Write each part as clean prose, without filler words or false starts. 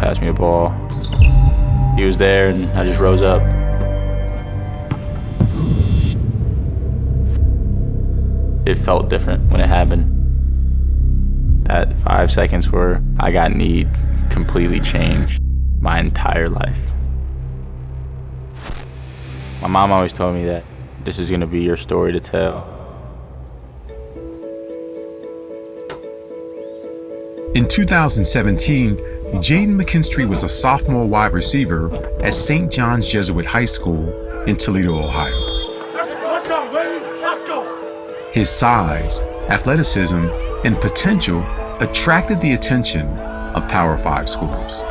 passed me a ball. He was there, and I just rose up. It felt different when it happened. That 5 seconds where I got kneed completely changed my entire life. My mom always told me that this is gonna be your story to tell. In 2017, Jaedyn McKinstry was a sophomore wide receiver at St. John's Jesuit High School in Toledo, Ohio. That's a touchdown, baby! Let's go! His size, athleticism, and potential attracted the attention of Power 5 schools.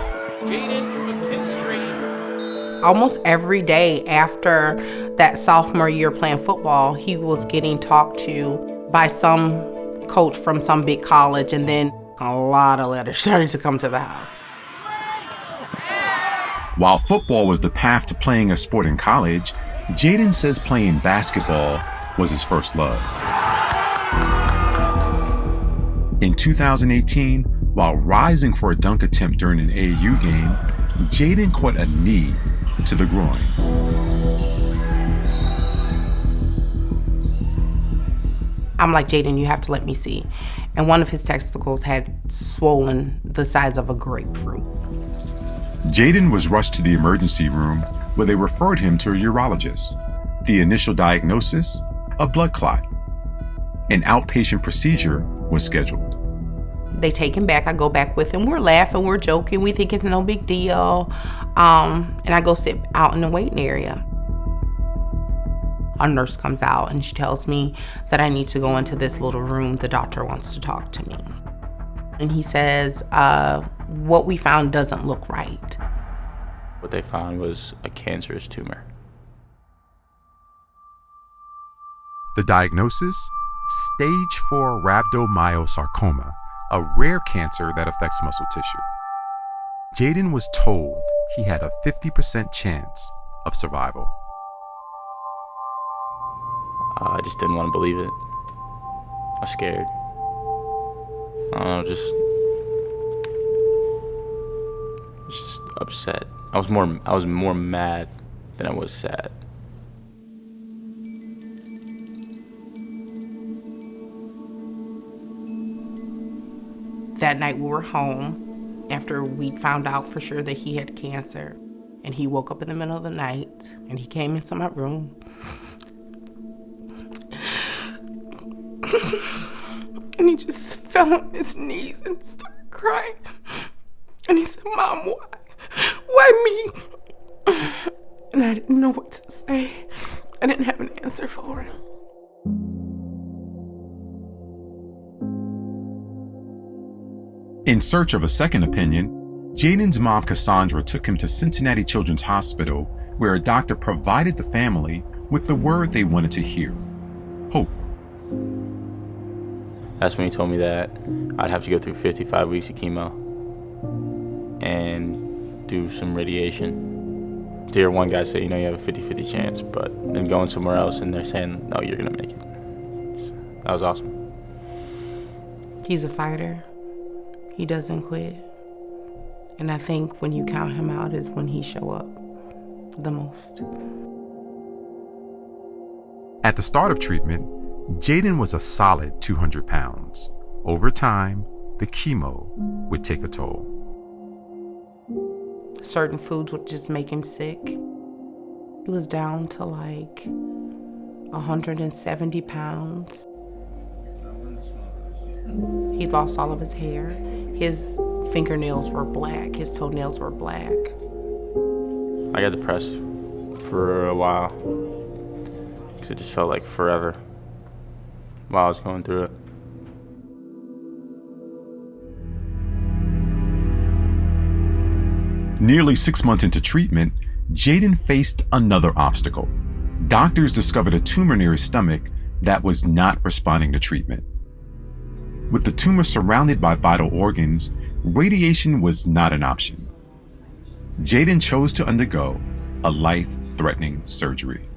Jaedyn McKinstry. Almost every day after that sophomore year playing football, he was getting talked to by some coach from some big college, and then a lot of letters started to come to the house. While football was the path to playing a sport in college, Jaedyn says playing basketball was his first love. In 2018, while rising for a dunk attempt during an AAU game, Jaedyn caught a knee to the groin. I'm like, Jaedyn, you have to let me see. And one of his testicles had swollen the size of a grapefruit. Jaedyn was rushed to the emergency room where they referred him to a urologist. The initial diagnosis, a blood clot. An outpatient procedure was scheduled. They take him back. I go back with him. We're laughing, we're joking. We think it's no big deal. And I go sit out in the waiting area. A nurse comes out and she tells me that I need to go into this little room. The doctor wants to talk to me. And he says, what we found doesn't look right. What they found was a cancerous tumor. The diagnosis? Stage 4 rhabdomyosarcoma, a rare cancer that affects muscle tissue. Jaedyn was told he had a 50% chance of survival. I just didn't want to believe it. I was scared. I don't know, just upset. I was more mad than I was sad. That night we were home after we found out for sure that he had cancer. And he woke up in the middle of the night and he came into my room. And he just fell on his knees and started crying. And he said, Mom, why? Why me? And I didn't know what to say. I didn't have an answer for him. In search of a second opinion, Jaedyn's mom, Cassandra, took him to Cincinnati Children's Hospital, where a doctor provided the family with the word they wanted to hear: hope. That's when he told me that I'd have to go through 55 weeks of chemo and do some radiation. To hear one guy say, you have a 50-50 chance, but then going somewhere else and they're saying, no, you're gonna make it. So that was awesome. He's a fighter. He doesn't quit. And I think when you count him out is when he show up the most. At the start of treatment, Jaedyn was a solid 200 pounds. Over time, the chemo would take a toll. Certain foods would just make him sick. He was down to like 170 pounds. He lost all of his hair. His fingernails were black. His toenails were black. I got depressed for a while because it just felt like forever while I was going through it. Nearly 6 months into treatment, Jaedyn faced another obstacle. Doctors discovered a tumor near his stomach that was not responding to treatment. With the tumor surrounded by vital organs, radiation was not an option. Jaedyn chose to undergo a life-threatening surgery.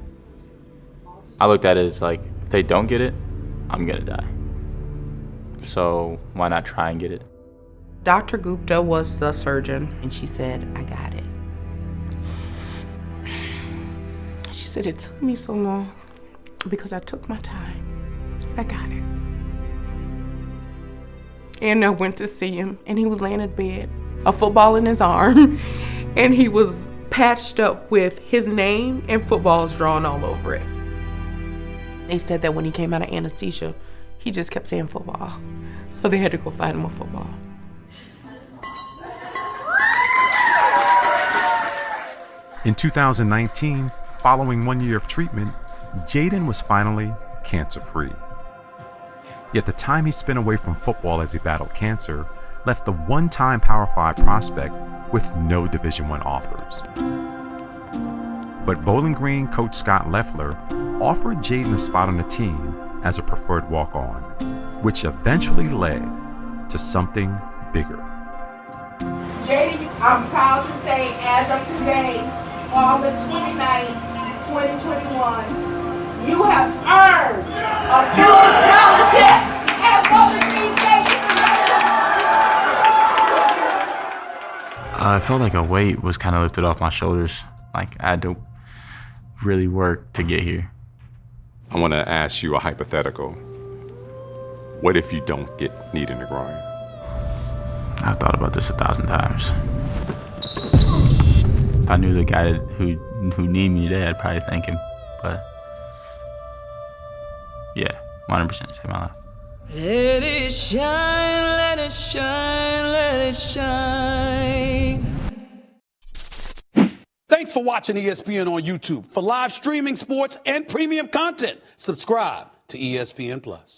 I looked at it as like, if they don't get it, I'm gonna die. So why not try and get it? Dr. Gupta was the surgeon, and she said, I got it. She said, it took me so long because I took my time. I got it. And I went to see him, and he was laying in bed, a football in his arm, and he was patched up with his name and footballs drawn all over it. They said that when he came out of anesthesia, he just kept saying football. So they had to go find him a football. In 2019, following 1 year of treatment, Jaedyn was finally cancer-free. Yet the time he spent away from football as he battled cancer left the one-time Power 5 prospect with no Division I offers. But Bowling Green coach Scott Loeffler offered Jaedyn a spot on the team as a preferred walk-on, which eventually led to something bigger. Jaedyn, I'm proud to say, as of today, August 29th, 2021, you have earned a full scholarship at Bowling Green State. I felt like a weight was kind of lifted off my shoulders. Like I had to really work to get here. I want to ask you a hypothetical. What if you don't get kneed in the groin? I've thought about this 1,000 times. If I knew the guy who needed me today, I'd probably thank him. But yeah, 100% saved my life. Let it shine, let it shine, let it shine. Thanks for watching ESPN on YouTube. For live streaming, sports, and premium content, subscribe to ESPN+.